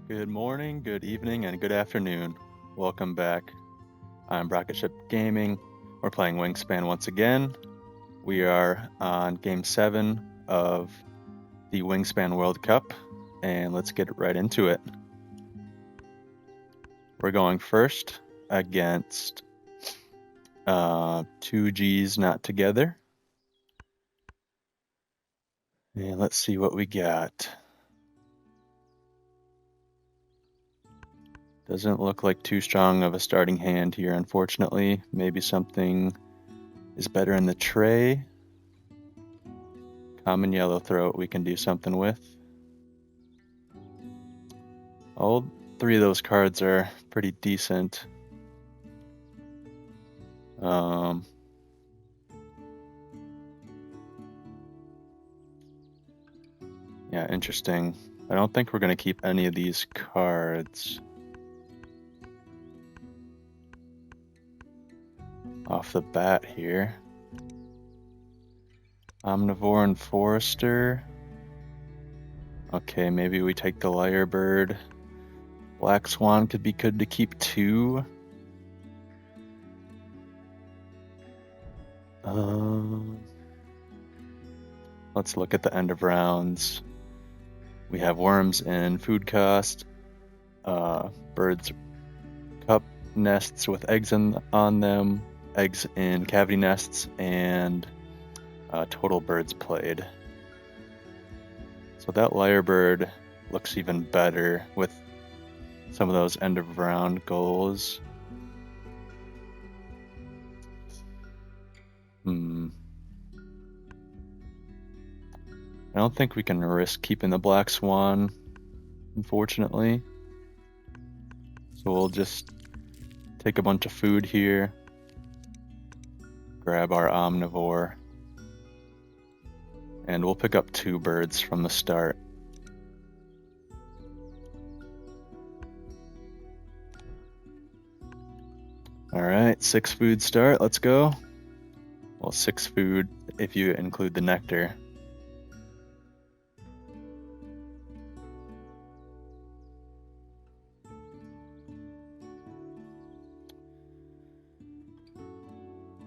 Good morning, good evening, and good afternoon. Welcome back. I'm Rocket Ship Gaming. We're playing Wingspan once again. We are on Game 7 of the Wingspan World Cup, and let's get right into it. We're going first against 2Gs not together. And let's see what we got. Doesn't look like too strong of a starting hand here, unfortunately. Maybe something is better in the tray. Common yellowthroat we can do something with. All three of those cards are pretty decent. Yeah, interesting. I don't think we're going to keep any of these cards off the bat here. Omnivore and Forester. Okay, maybe we take the Lyrebird. Black Swan could be good to keep 2. Let's look at the end of rounds. We have worms and food cost, birds cup nests with eggs on them, eggs in cavity nests, and total birds played. So that Lyrebird looks even better with some of those end of round goals. I don't think we can risk keeping the Black Swan, unfortunately. So we'll just take a bunch of food here, grab our Omnivore, and we'll pick up 2 birds from the start. Alright, 6 food start, let's go. Well, 6 food if you include the nectar.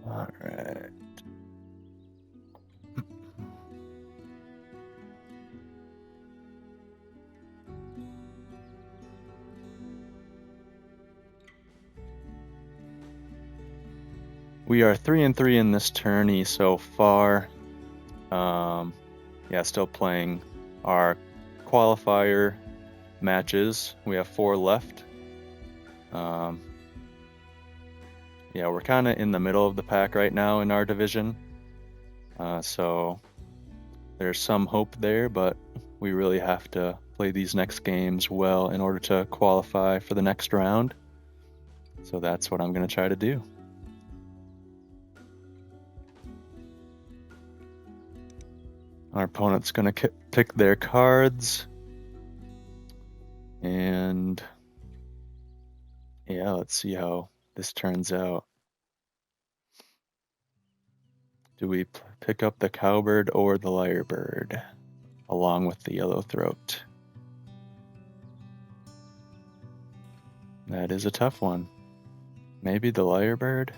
Alright. We are 3-3 in this tourney so far. Yeah, still playing our qualifier matches. We have 4 left. Yeah, we're kind of in the middle of the pack right now in our division. So there's some hope there, but we really have to play these next games well in order to qualify for the next round. So that's what I'm going to try to do. Our opponent's going to pick their cards. And yeah, let's see how this turns out. Do we pick up the Cowbird or the Lyrebird along with the Yellowthroat? That is a tough one. Maybe the Lyrebird?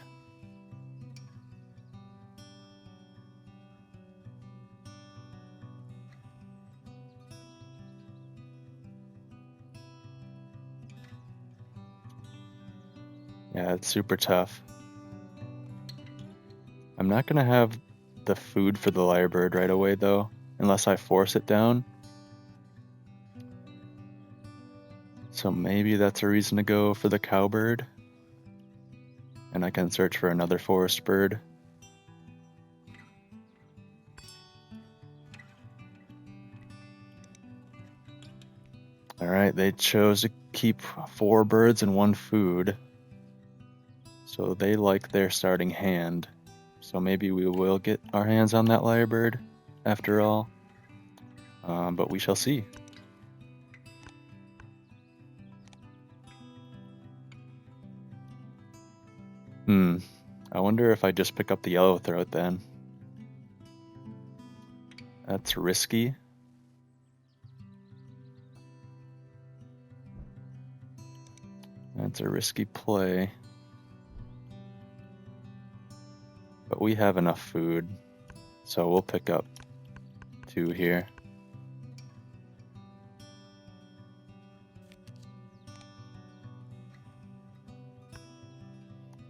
Yeah, it's super tough. I'm not going to have the food for the Lyrebird right away, though, unless I force it down. So maybe that's a reason to go for the Cowbird. And I can search for another forest bird. Alright, they chose to keep 4 birds and 1 food. So they like their starting hand. So maybe we will get our hands on that Lyrebird after all. But we shall see. I wonder if I just pick up the Yellowthroat then. That's risky. That's a risky play. But we have enough food, so we'll pick up 2 here.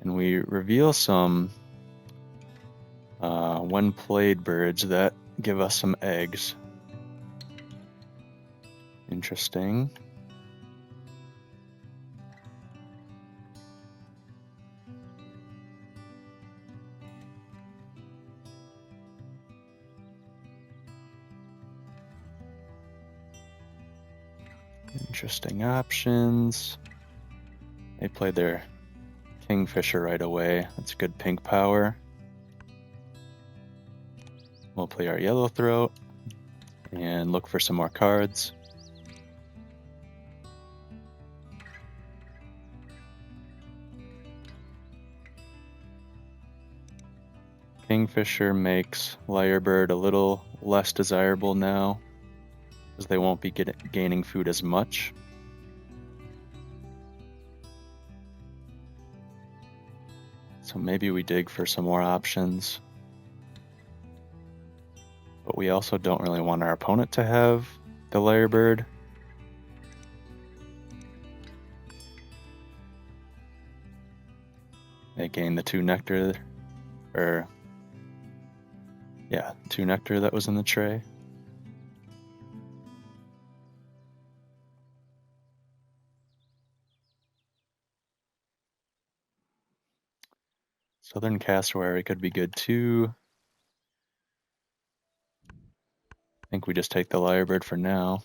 And we reveal some when played birds that give us some eggs. Interesting. Interesting options. They played their Kingfisher right away. That's good pink power. We'll play our Yellow Throat and look for some more cards. Kingfisher makes Lyrebird a little less desirable now, because they won't be gaining food as much. So maybe we dig for some more options. But we also don't really want our opponent to have the Lyrebird. They gain the 2 nectar, or yeah, 2 nectar that was in the tray. Southern Cassowary could be good too. I think we just take the Lyrebird for now.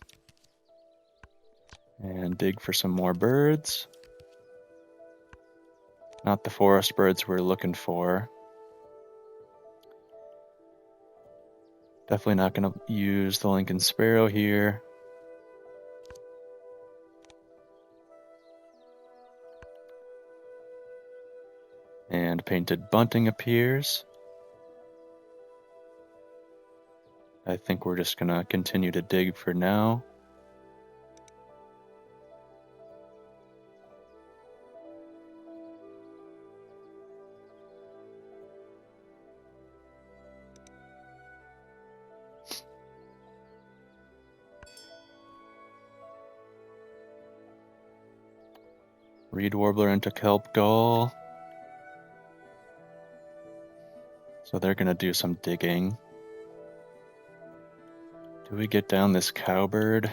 And dig for some more birds. Not the forest birds we're looking for. Definitely not going to use the Lincoln Sparrow here. And Painted Bunting appears. I think we're just going to continue to dig for now. Reed Warbler into Kelp Gull. So they're going to do some digging. Do we get down this Cowbird?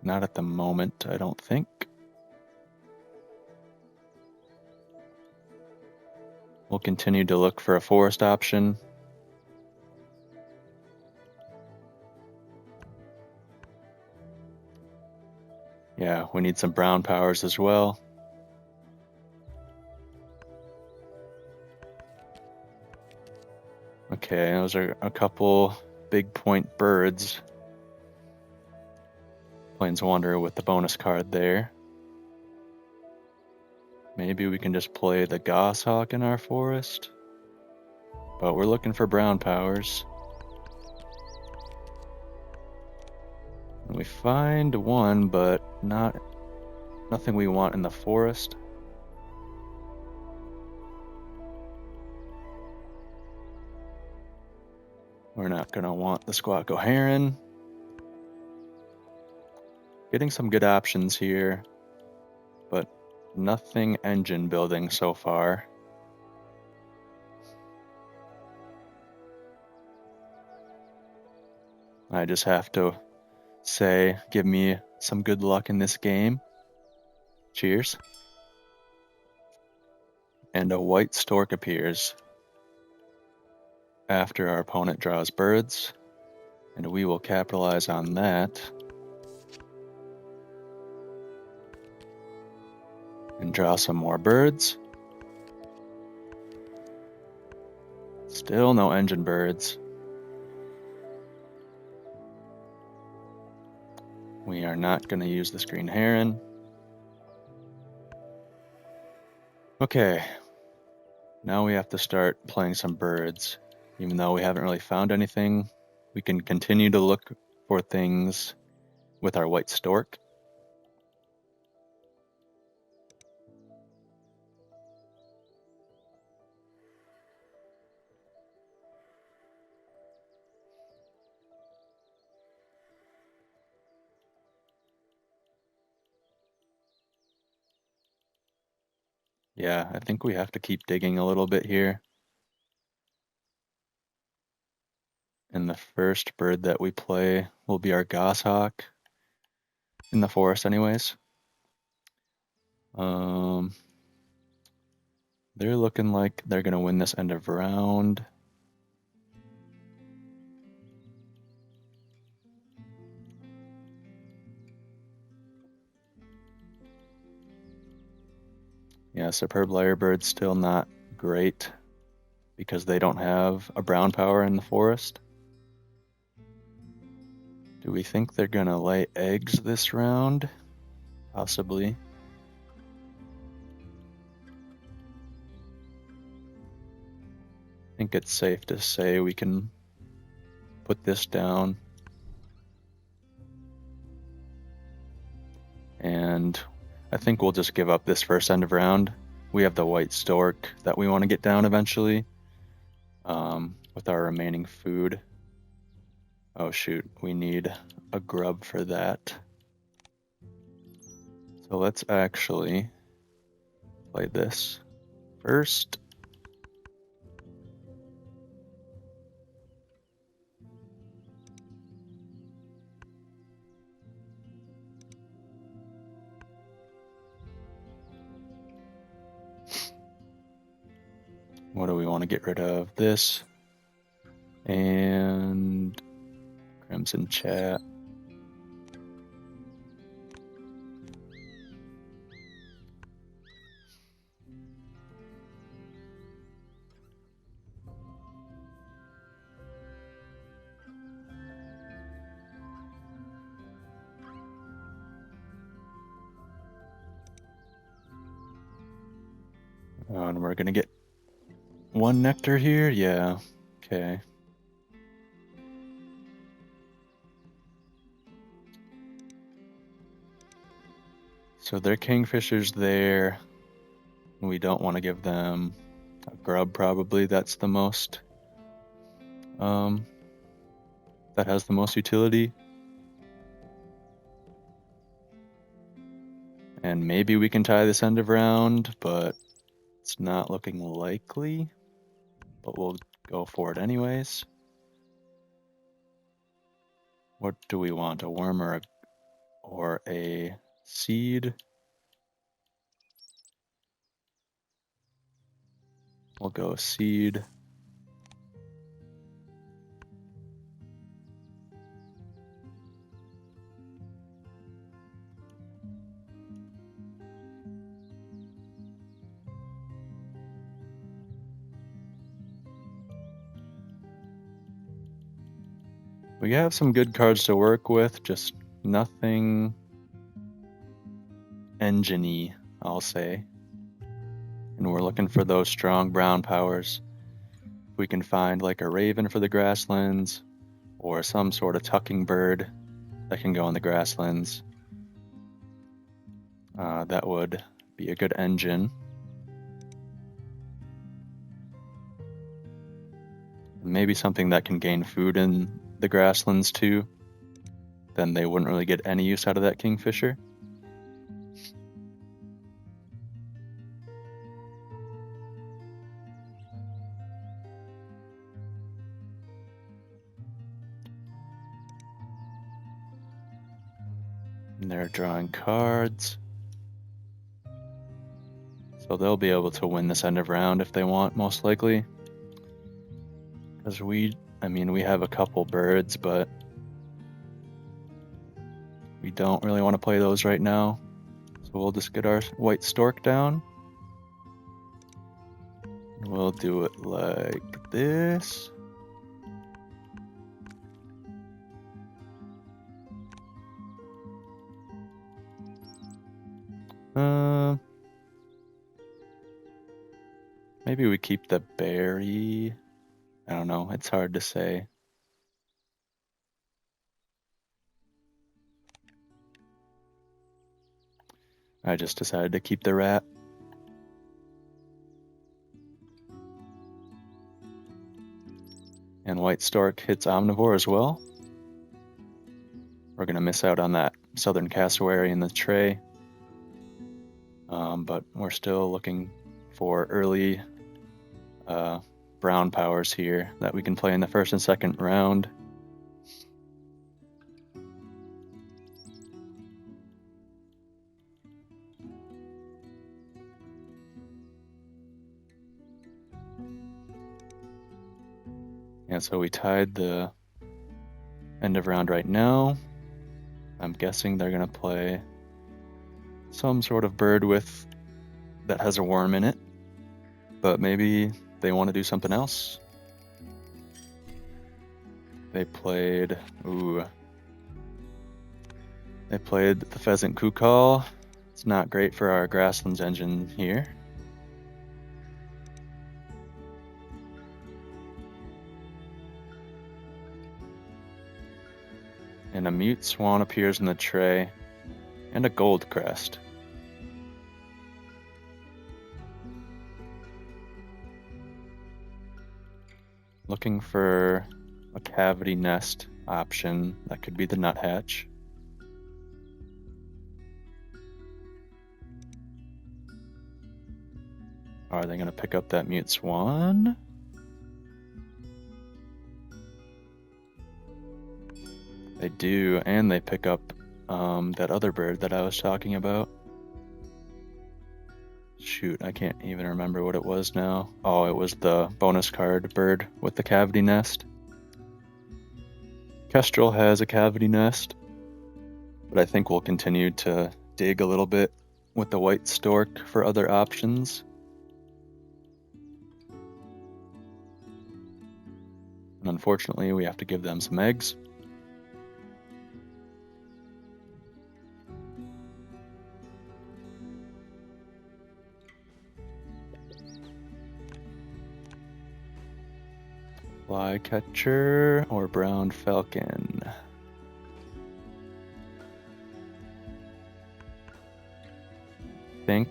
Not at the moment, I don't think. We'll continue to look for a forest option. Yeah, we need some brown powers as well. Okay, those are a couple big point birds. Planeswalker with the bonus card there. Maybe we can just play the Goshawk in our forest. But we're looking for brown powers. And we find one, but nothing we want in the forest. We're not going to want the Squawko Heron. Getting some good options here, but nothing engine building so far. I just have to say, give me some good luck in this game. Cheers. And a white stork appears after our opponent draws birds, and we will capitalize on that. And draw some more birds. Still no engine birds. We are not going to use this green heron. Okay, now we have to start playing some birds. Even though we haven't really found anything, we can continue to look for things with our white stork. Yeah, I think we have to keep digging a little bit here. And the first bird that we play will be our goshawk in the forest anyways. They're looking like they're going to win this end of round. Yeah, superb lyrebird's still not great because they don't have a brown power in the forest. Do we think they're going to lay eggs this round? Possibly. I think it's safe to say we can put this down. And I think we'll just give up this first end of round. We have the white stork that we want to get down eventually with our remaining food. Oh shoot, we need a grub for that. So let's actually play this first. What do we want to get rid of? This and Crimson Chat. And we're gonna get one nectar here? Yeah, okay. So their kingfisher's there. We don't want to give them a grub probably. That's the most, that has the most utility. And maybe we can tie this end of round, but it's not looking likely. But we'll go for it anyways. What do we want? A worm or a seed? We'll go seed. We have some good cards to work with, just nothing engine-y, I'll say. And we're looking for those strong brown powers. If we can find like a raven for the grasslands, or some sort of tucking bird that can go in the grasslands, that would be a good engine. Maybe something that can gain food in the grasslands too. Then they wouldn't really get any use out of that kingfisher. And they're drawing cards. So they'll be able to win this end of round if they want, most likely. Because we have a couple birds, but we don't really want to play those right now. So we'll just get our white stork down. We'll do it like this. Maybe we keep the berry. I don't know, it's hard to say. I just decided to keep the rat. And white stork hits omnivore as well. We're gonna miss out on that southern cassowary in the tray. But we're still looking for early brown powers here that we can play in the first and second round. And so we tied the end of round right now. I'm guessing they're going to play some sort of bird that has a worm in it, but maybe they want to do something else. They played the pheasant cuckoo. It's not great for our grasslands engine here. And a mute swan appears in the tray, and a gold crest. Looking for a cavity nest option. That could be the nuthatch. Are they going to pick up that mute swan? They do, and they pick up that other bird that I was talking about. Shoot, I can't even remember what it was now. Oh, it was the bonus card bird with the cavity nest. Kestrel has a cavity nest, but I think we'll continue to dig a little bit with the white stork for other options. And unfortunately, we have to give them some eggs. Flycatcher or brown falcon? I think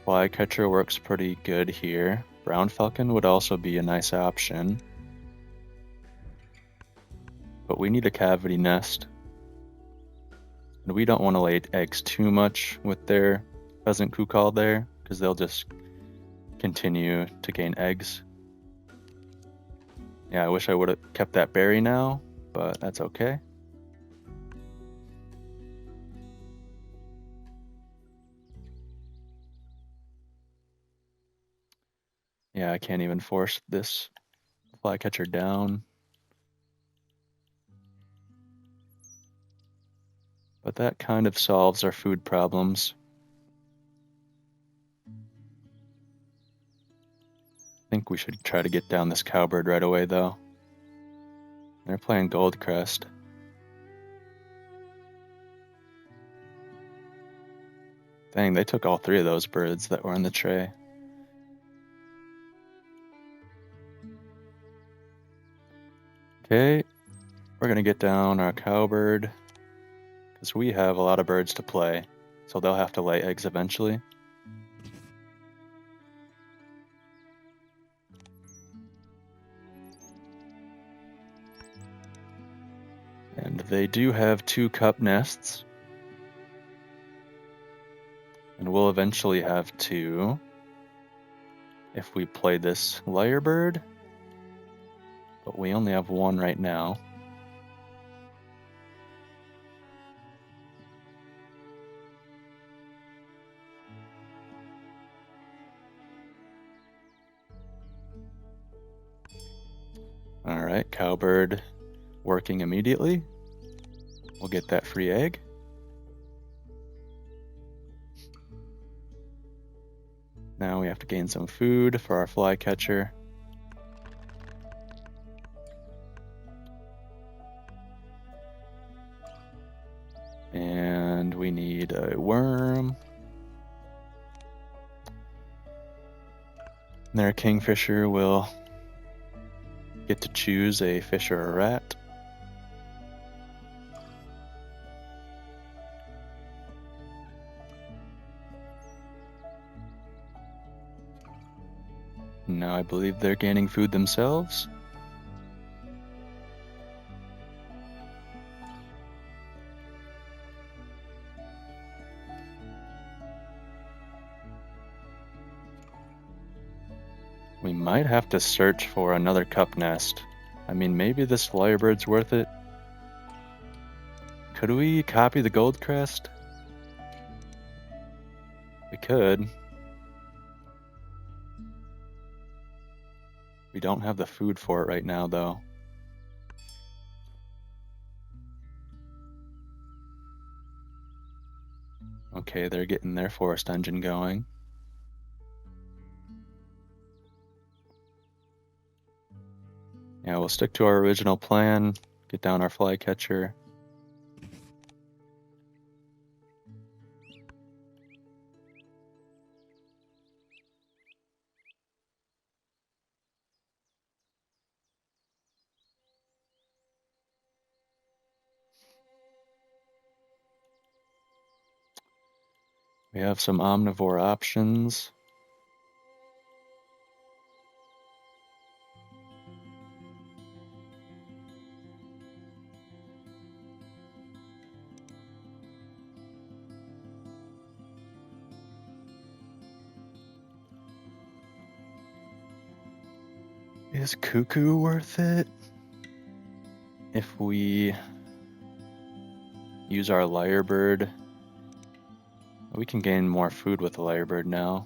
flycatcher works pretty good here. Brown falcon would also be a nice option. But we need a cavity nest. And we don't want to lay eggs too much with their pheasant cuckoo there, because they'll just continue to gain eggs. Yeah, I wish I would have kept that berry now, but that's okay. Yeah, I can't even force this flycatcher down. But that kind of solves our food problems. I think we should try to get down this cowbird right away, though. They're playing Goldcrest. Dang, they took all three of those birds that were in the tray. Okay, we're gonna get down our cowbird, because we have a lot of birds to play, so they'll have to lay eggs eventually. And they do have 2 cup nests. And we'll eventually have 2 if we play this lyrebird. But we only have 1 right now. Alright, cowbird working immediately. We'll get that free egg. Now we have to gain some food for our flycatcher. And we need a worm. And our kingfisher will get to choose a fish or a rat. Now I believe they're gaining food themselves. We might have to search for another cup nest. I mean, maybe this lyrebird's worth it. Could we copy the gold crest? We could. We don't have the food for it right now, though. Okay, they're getting their forest engine going. Yeah, we'll stick to our original plan, get down our flycatcher. We have some omnivore options. Is cuckoo worth it? If we use our lyrebird, we can gain more food with the lyrebird now.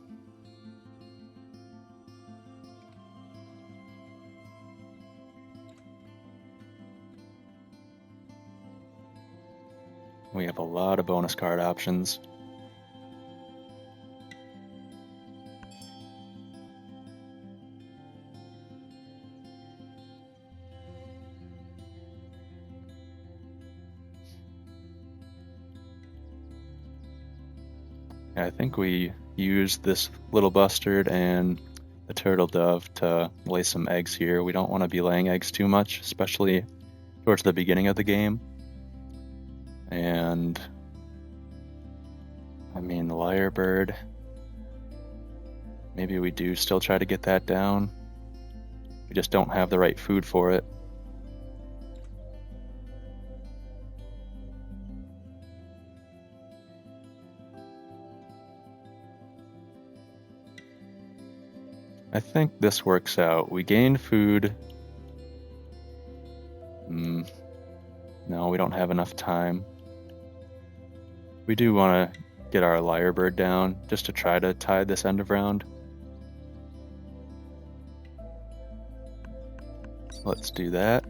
We have a lot of bonus card options. I think we use this little bustard and the turtle dove to lay some eggs here. We don't want to be laying eggs too much, especially towards the beginning of the game. And I mean, the lyrebird, maybe we do still try to get that down. We just don't have the right food for it. I think this works out. We gain food. No, we don't have enough time. We do want to get our lyrebird down just to try to tie this end of round. Let's do that.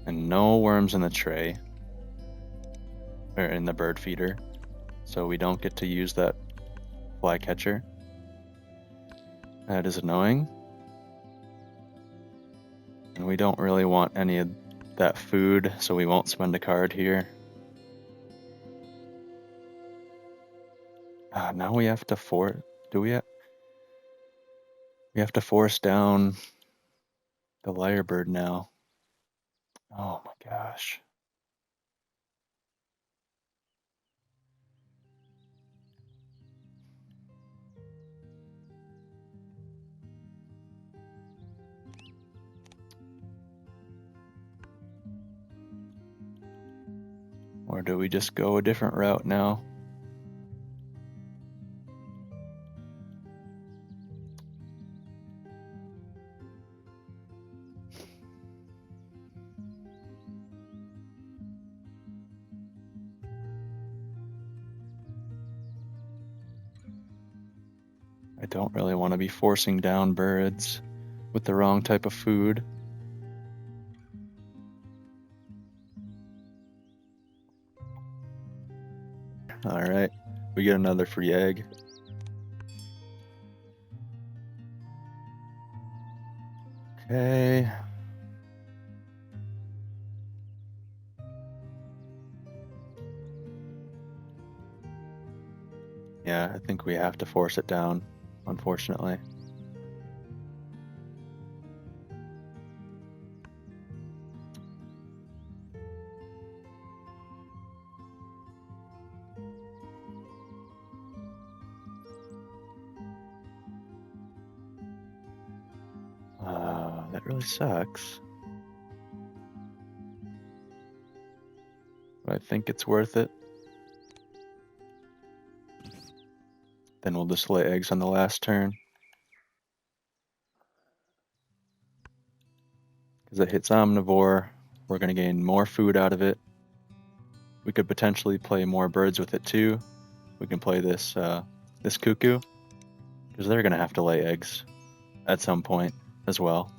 And no worms in the tray. Or in the bird feeder. So we don't get to use that flycatcher. That is annoying. And we don't really want any of that food, so we won't spend a card here. Now we have to force... Do we have... We have to force down the lyrebird now. Oh my gosh. Or do we just go a different route now? I don't really want to be forcing down birds with the wrong type of food. Alright, we get another free egg. Okay. Yeah, I think we have to force it down, unfortunately. That really sucks. But I think it's worth it. Then we'll just lay eggs on the last turn. Because it hits omnivore, we're going to gain more food out of it. We could potentially play more birds with it too. We can play this this cuckoo, because they're going to have to lay eggs at some point as well.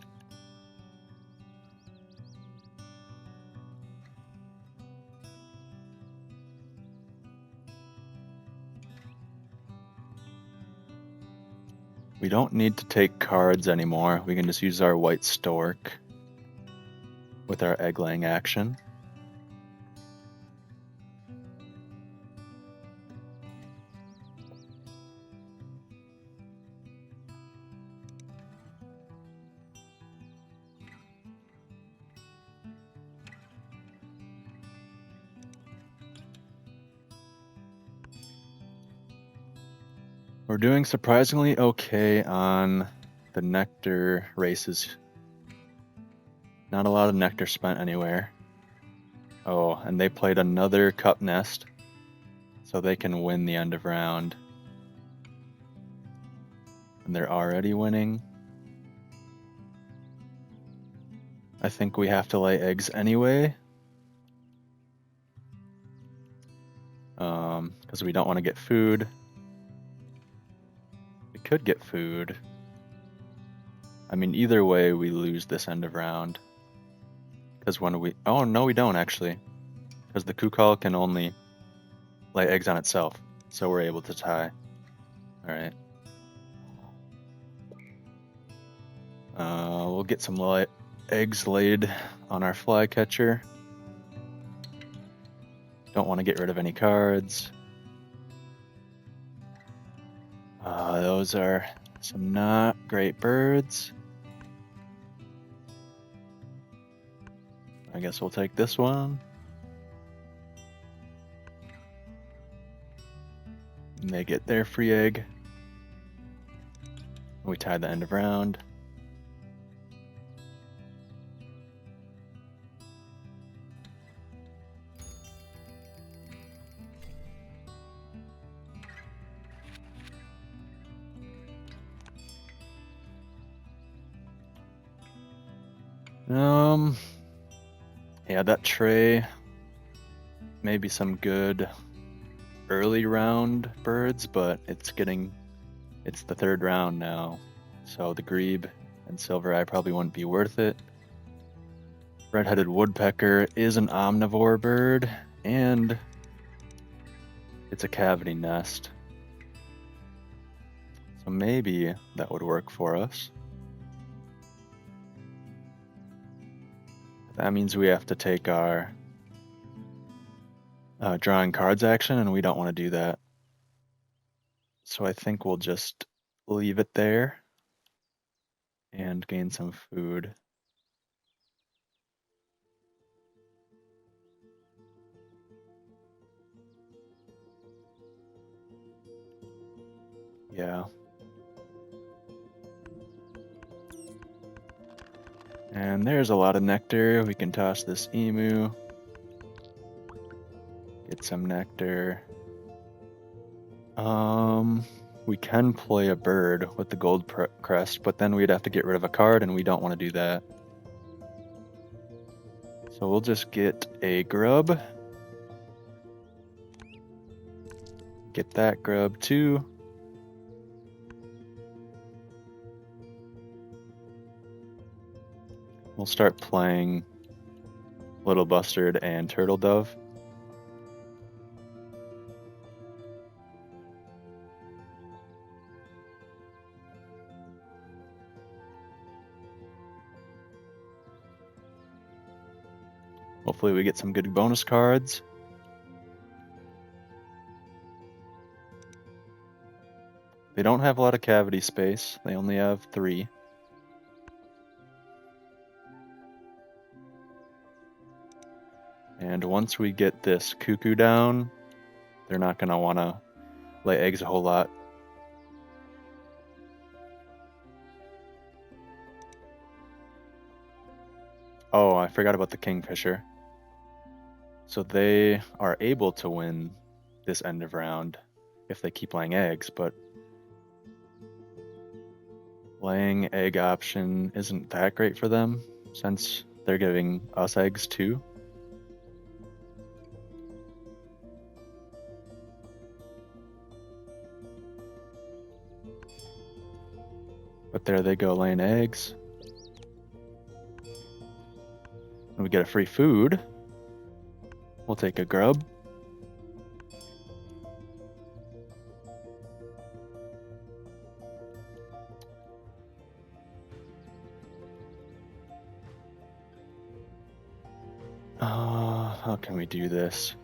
We don't need to take cards anymore. We can just use our white stork with our egg laying action. We're doing surprisingly okay on the nectar races. Not a lot of nectar spent anywhere. Oh, and they played another cup nest, so they can win the end of round. And they're already winning. I think we have to lay eggs anyway. Because we don't want to get food. We could get food. I mean, either way, we lose this end of round. Because when we... Oh, no, we don't, actually. Because the cuckoo can only lay eggs on itself. So we're able to tie. Alright. We'll get some eggs laid on our flycatcher. Don't want to get rid of any cards. Those are some not great birds. I guess we'll take this one. And they get their free egg. We tie the end of round. Yeah, that tray, maybe some good early round birds, but it's the third round now, so the grebe and silver eye probably wouldn't be worth it. Red-headed woodpecker is an omnivore bird, and it's a cavity nest, so maybe that would work for us. That means we have to take our drawing cards action, and we don't want to do that. So I think we'll just leave it there and gain some food. Yeah. And there's a lot of nectar. We can toss this emu. Get some nectar. We can play a bird with the gold crest, but then we'd have to get rid of a card, and we don't want to do that. So we'll just get a grub. Get that grub too. We'll start playing Little Bustard and Turtle Dove. Hopefully we get some good bonus cards. They don't have a lot of cavity space. They only have 3. And once we get this cuckoo down, they're not going to want to lay eggs a whole lot. Oh, I forgot about the kingfisher. So they are able to win this end of round if they keep laying eggs, but laying egg option isn't that great for them since they're giving us eggs too. But there they go, laying eggs. And we get a free food. We'll take a grub. How can we do this?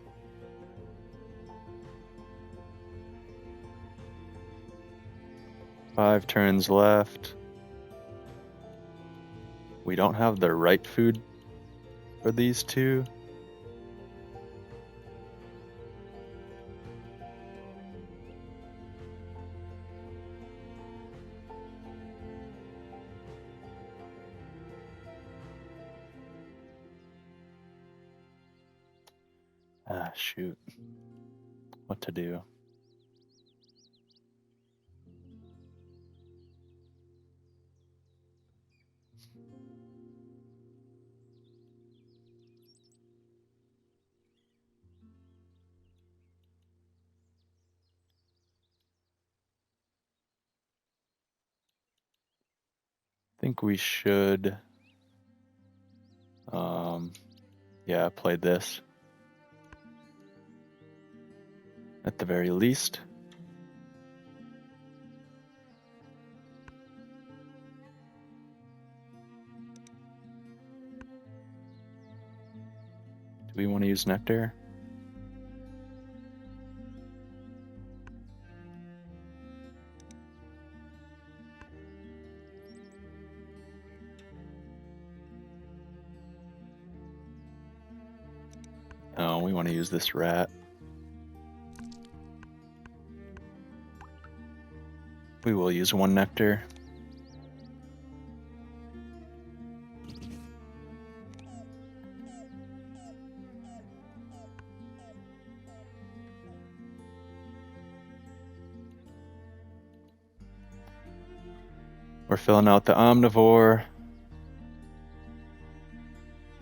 Five turns left. We don't have the right food for these two. Shoot. What to do? I think we should, yeah, play this. At the very least. Do we want to use nectar? No, we want to use this rat. We will use one nectar. We're filling out the omnivore.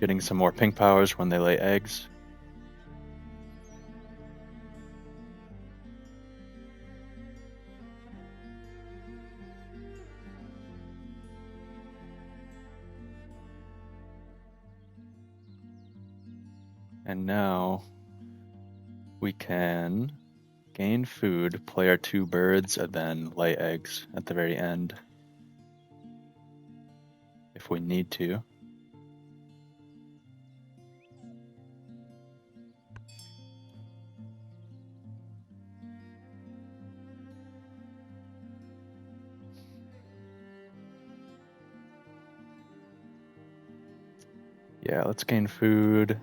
Getting some more pink powers when they lay eggs. And now we can gain food, play our two birds, and then lay eggs at the very end. If we need to. Yeah, let's gain food.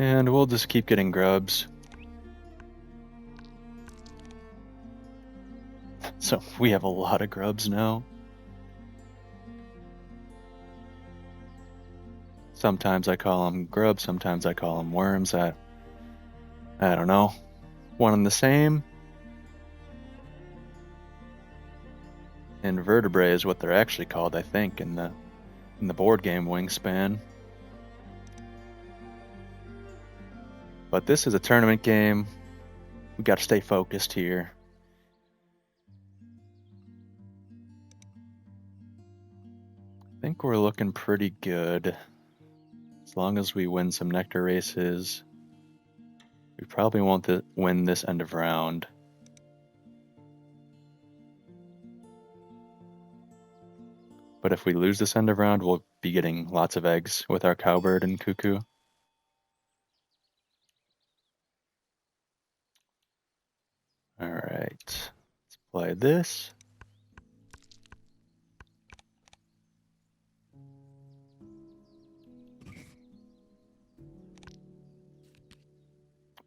And we'll just keep getting grubs. So we have a lot of grubs now. Sometimes I call them grubs, sometimes I call them worms. I don't know. One and the same. Invertebrate is what they're actually called, I think, in the board game Wingspan. But this is a tournament game. We got to stay focused here. I think we're looking pretty good. As long as we win some nectar races. We probably won't win this end of round. But if we lose this end of round, we'll be getting lots of eggs with our cowbird and cuckoo. All right, let's play this.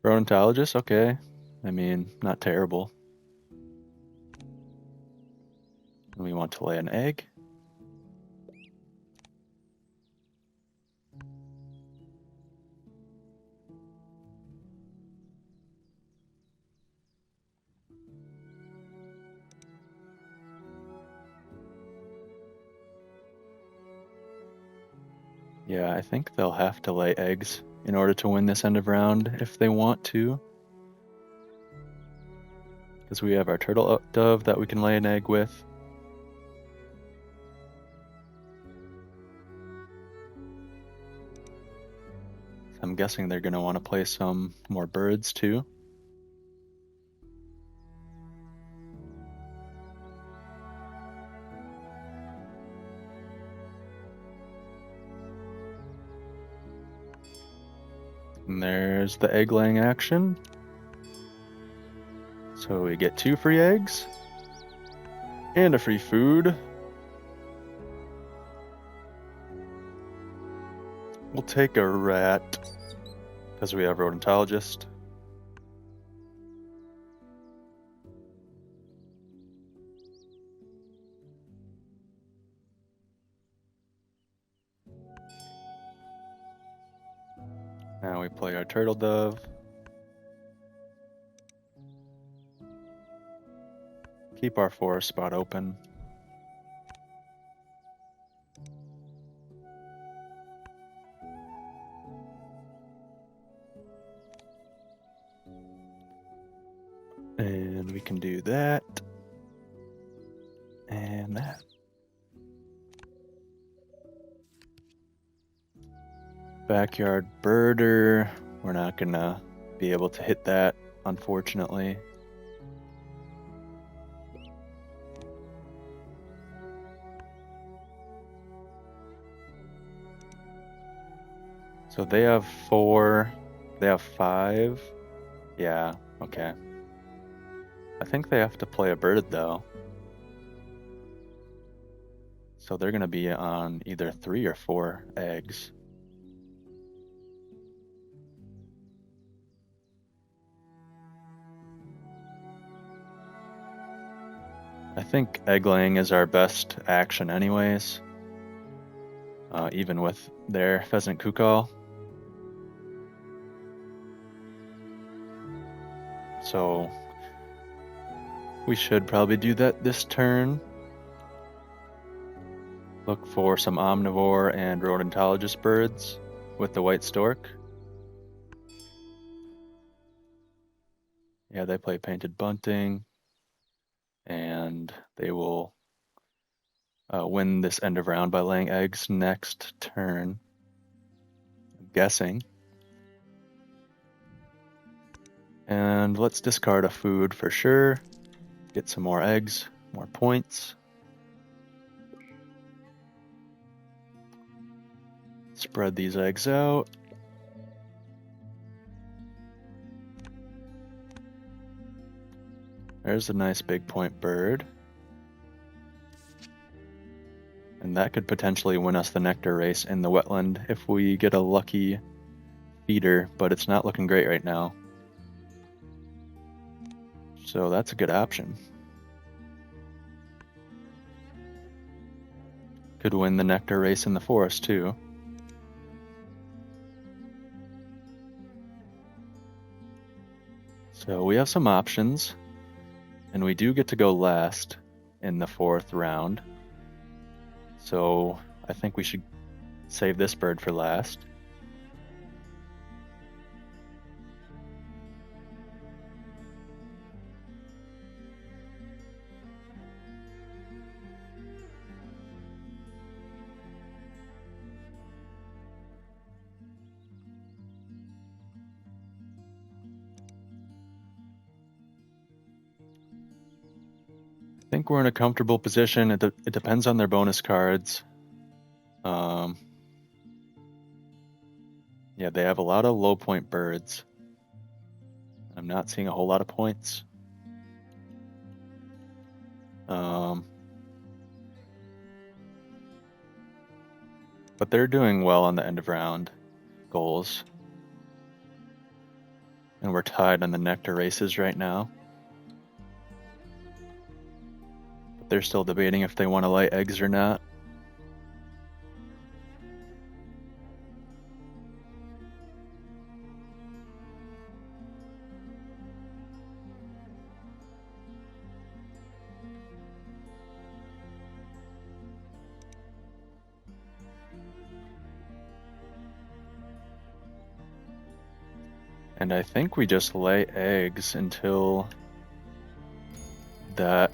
Rodentologist, okay. I mean, not terrible. We want to lay an egg. Yeah, I think they'll have to lay eggs in order to win this end of round if they want to. Because we have our turtle dove that we can lay an egg with. I'm guessing they're going to want to play some more birds too. And there's the egg laying action. So we get 2 free eggs and a free food. We'll take a rat because we have rodentologist. Now we play our turtle dove. Keep our forest spot open. And we can do that. And that. Backyard birder. We're not gonna be able to hit that, unfortunately. So they have 4. They have 5. Yeah, okay. I think they have to play a bird though. So they're gonna be on either 3 or 4 eggs. I think egg laying is our best action anyways. Even with their pheasant cuckoo. So we should probably do that this turn. Look for some omnivore and rodentologist birds with the white stork. Yeah, they play painted bunting, and they will win this end of round by laying eggs next turn, I'm guessing. And let's discard a food for sure. Get some more eggs, more points. Spread these eggs out. There's a nice big point bird. And that could potentially win us the nectar race in the wetland if we get a lucky feeder, but it's not looking great right now. So that's a good option. Could win the nectar race in the forest too. So we have some options, and we do get to go last in the 4th round. So I think we should save this bird for last. I think we're in a comfortable position. It depends on their bonus cards. Yeah, they have a lot of low point birds. I'm not seeing a whole lot of points. But they're doing well on the end of round goals. And we're tied on the nectar races right now. But they're still debating if they want to lay eggs or not. And I think we just lay eggs until that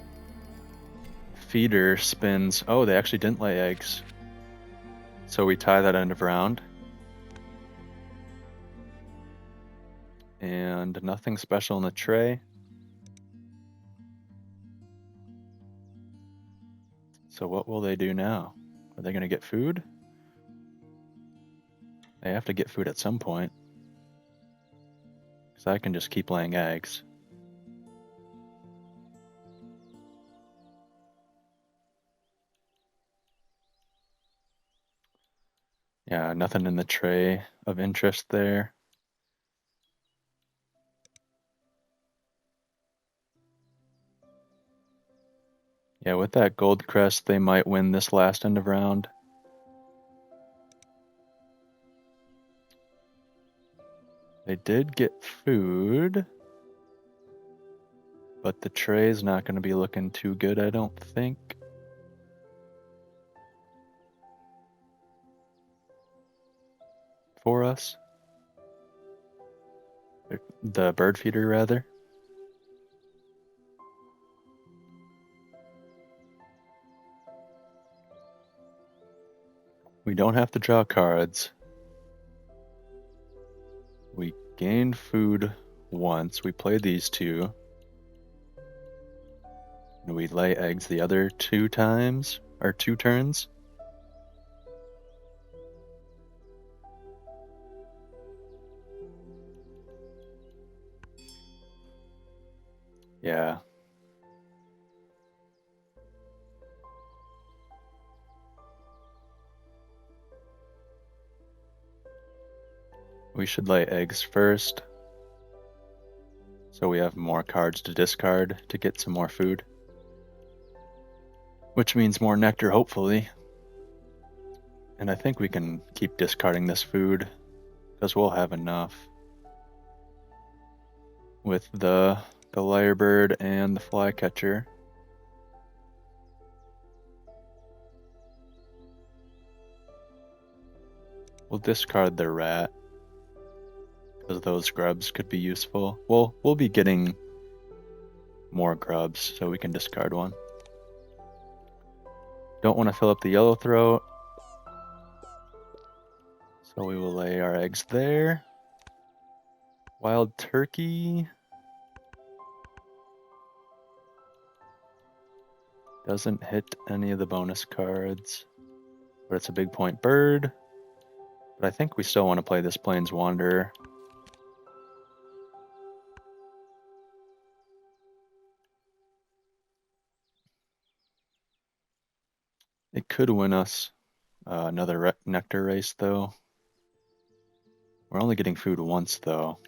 feeder spins. Oh, they actually didn't lay eggs. So we tie that end of round. And nothing special in the tray. So what will they do now? Are they going to get food? They have to get food at some point. Because I can just keep laying eggs. Yeah, nothing in the tray of interest there. Yeah, with that gold crest, they might win this last end of round. They did get food, but the tray's not going to be looking too good, I don't think. For us. The bird feeder, rather. We don't have to draw cards. We gained food once. We play these two. And we lay eggs the other 2 times, or 2 turns. Yeah. We should lay eggs first. So we have more cards to discard to get some more food. Which means more nectar, hopefully. And I think we can keep discarding this food, because we'll have enough. With the lyrebird and the flycatcher. We'll discard the rat, because those grubs could be useful. We'll be getting more grubs, so we can discard one. Don't want to fill up the yellow throat, so we will lay our eggs there. Wild turkey doesn't hit any of the bonus cards, but it's a big point bird. But I think we still want to play this Plains Wanderer. It could win us another nectar race, though. We're only getting food once, though.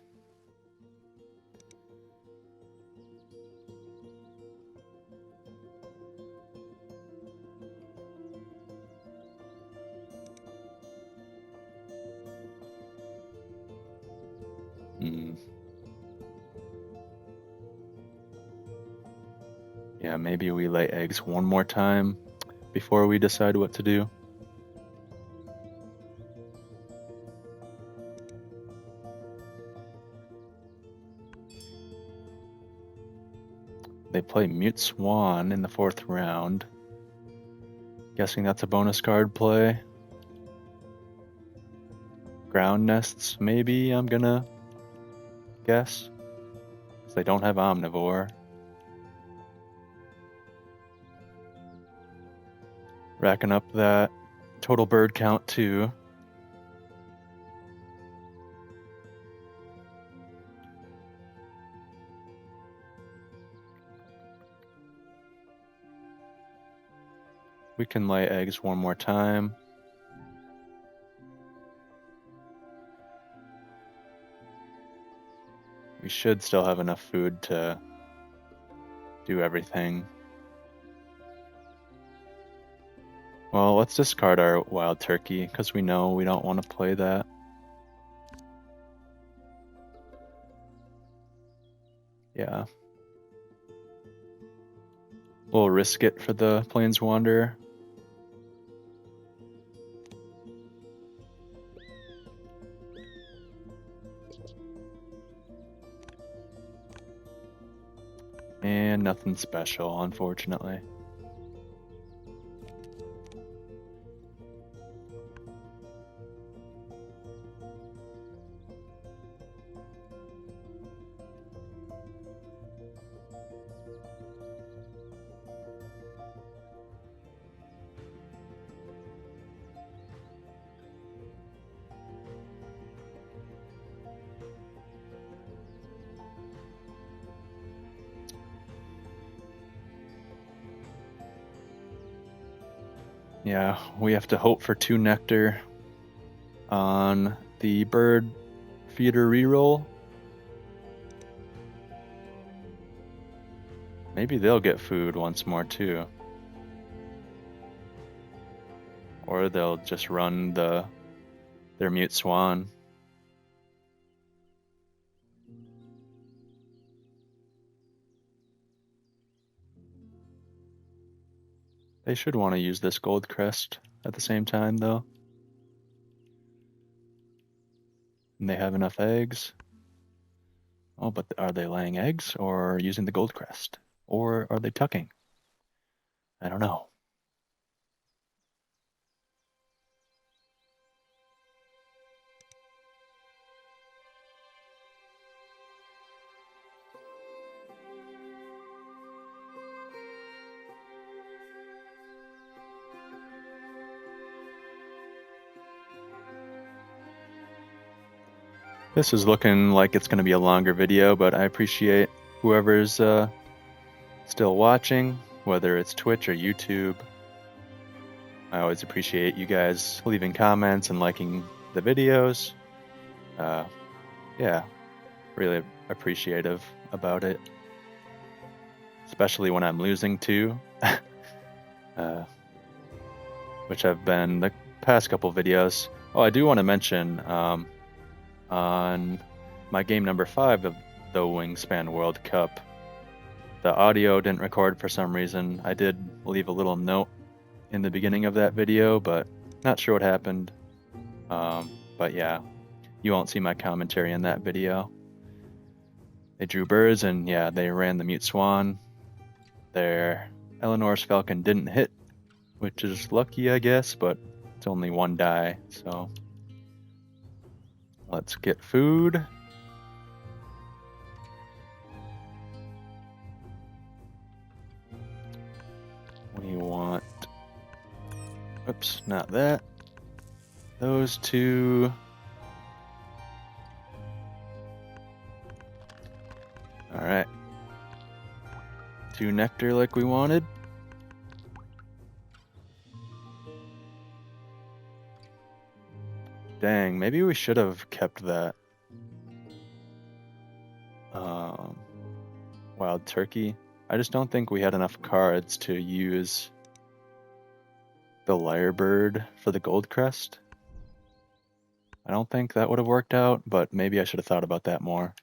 Yeah, maybe we lay eggs one more time before we decide what to do. They play Mute Swan in the 4th round. Guessing that's a bonus card play. Ground Nests, maybe, I'm gonna guess. Because they don't have Omnivore. Racking up that total bird count too. We can lay eggs one more time. We should still have enough food to do everything. Well, let's discard our wild turkey, because we know we don't want to play that. Yeah. We'll risk it for the Plains Wanderer. nothing special, unfortunately. Yeah, we have to hope for 2 nectar on the bird feeder reroll. Maybe they'll get food once more too. Or they'll just run their mute swan. They should want to use this gold crest at the same time though. And they have enough eggs. Oh, but are they laying eggs or using the gold crest? Or are they tucking? I don't know. This is looking like it's going to be a longer video, but I appreciate whoever's still watching, whether it's Twitch or YouTube. I always appreciate you guys leaving comments and liking the videos. Yeah, really appreciative about it. Especially when I'm losing too. Which have been the past couple videos. Oh, I do want to mention on my game number 5 of the Wingspan World Cup, the audio didn't record for some reason. I did leave a little note in the beginning of that video, but not sure what happened. But yeah, you won't see my commentary in that video. They drew birds and yeah, they ran the mute swan. Their Eleanor's falcon didn't hit, which is lucky, I guess, but it's only 1 die, so let's get food. We want, oops, not that. Those 2. All right. 2 nectar like we wanted. Dang, maybe we should have kept that wild turkey. I just don't think we had enough cards to use the lyrebird for the gold crest. I don't think that would have worked out, but maybe I should have thought about that more.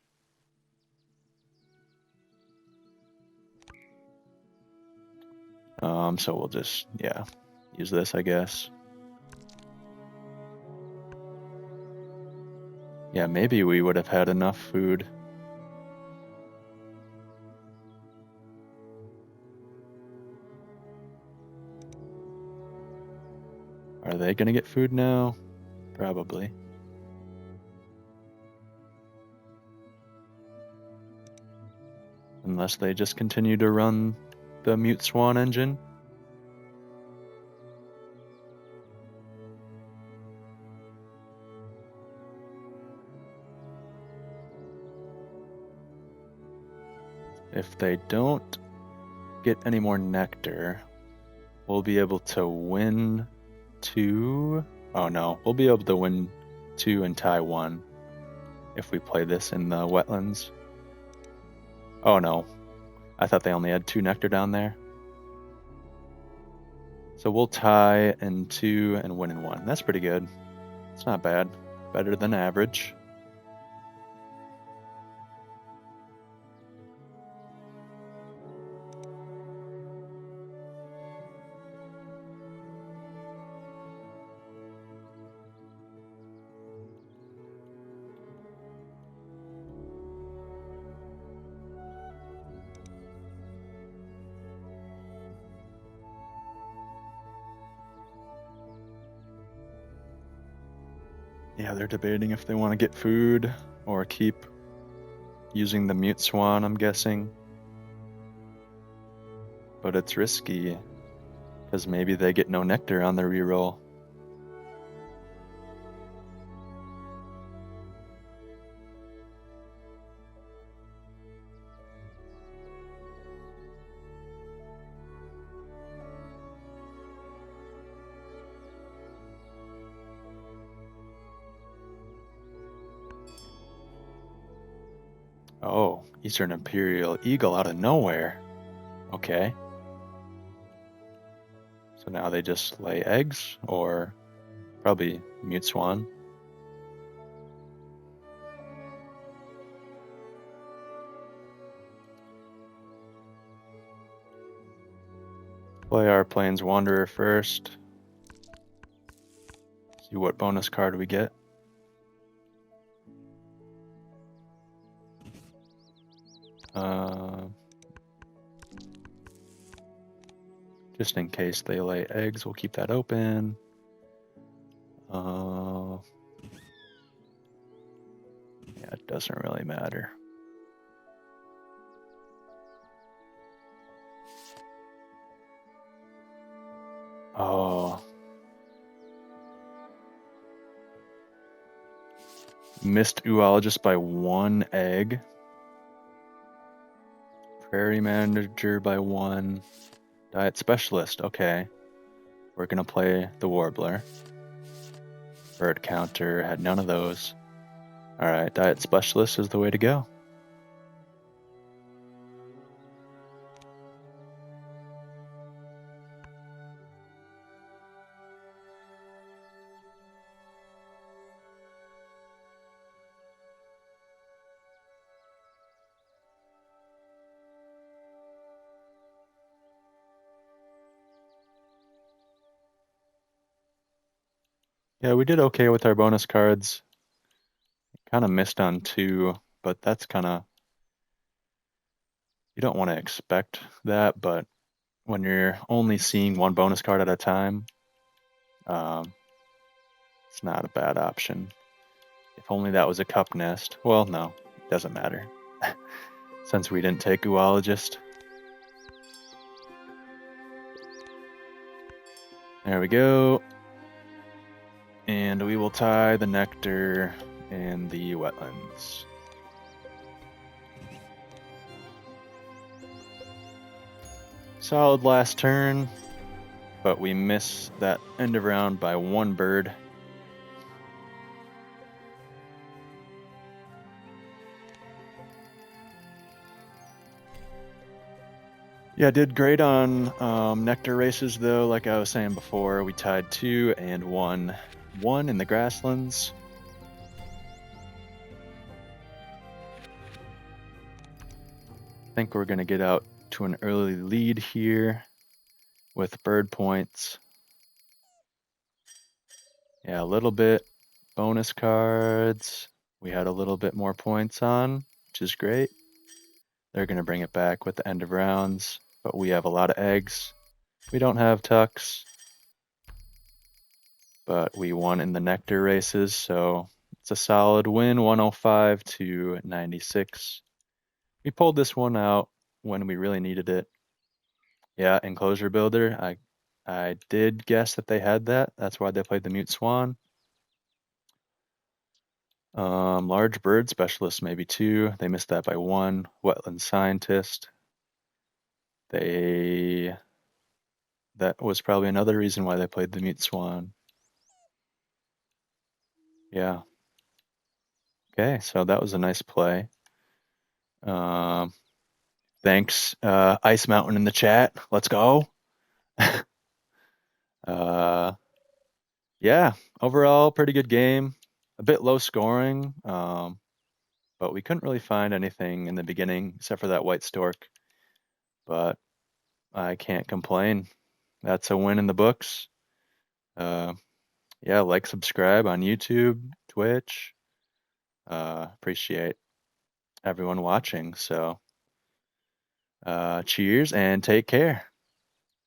So we'll just, yeah, use this, I guess. Yeah, maybe we would have had enough food. Are they gonna get food now? Probably. Unless they just continue to run the mute swan engine. If they don't get any more nectar, we'll be able to win 2. Oh no, we'll be able to win 2 and tie 1 if we play this in the wetlands. Oh no, I thought they only had 2 nectar down there. So we'll tie in 2 and win in 1. That's pretty good. It's not bad. Better than average. Yeah, they're debating if they want to get food or keep using the mute swan, I'm guessing. But it's risky, because maybe they get no nectar on their reroll. Oh, Eastern Imperial Eagle out of nowhere. Okay. So now they just lay eggs, or probably mute swan. Play our Plains Wanderer first. See what bonus card we get. Just in case they lay eggs, we'll keep that open. Yeah, it doesn't really matter. Oh. Missed Oologist by 1 egg. Prairie Manager by 1. Diet Specialist, okay. We're gonna play the Warbler. Bird Counter, had none of those. Alright, Diet Specialist is the way to go. Yeah, we did okay with our bonus cards. Kind of missed on 2, but that's kind of... You don't want to expect that, but when you're only seeing 1 bonus card at a time, it's not a bad option. If only that was a cup nest. Well, no, it doesn't matter. Since we didn't take Oologist. There we go. And we will tie the nectar in the wetlands. Solid last turn, but we miss that end of round by 1 bird. Yeah, did great on nectar races though. Like I was saying before, we tied 2 and 1 in the grasslands. I think we're going to get out to an early lead here with bird points. Yeah, a little bit. Bonus cards. We had a little bit more points on, which is great. They're going to bring it back with the end of rounds, but we have a lot of eggs. We don't have tucks, but we won in the nectar races, so it's a solid win, 105 to 96. We pulled this one out when we really needed it. Yeah, Enclosure Builder. I did guess that they had that. That's why they played the Mute Swan. Large Bird Specialist, maybe 2. They missed that by 1. Wetland Scientist. That was probably another reason why they played the Mute Swan. Yeah. Okay, so that was a nice play. Thanks, Ice Mountain in the chat. Let's go. Yeah, overall, pretty good game. A bit low scoring, but we couldn't really find anything in the beginning except for that white stork. But I can't complain. That's a win in the books. Yeah, like, subscribe on YouTube, Twitch. Appreciate everyone watching. So cheers and take care.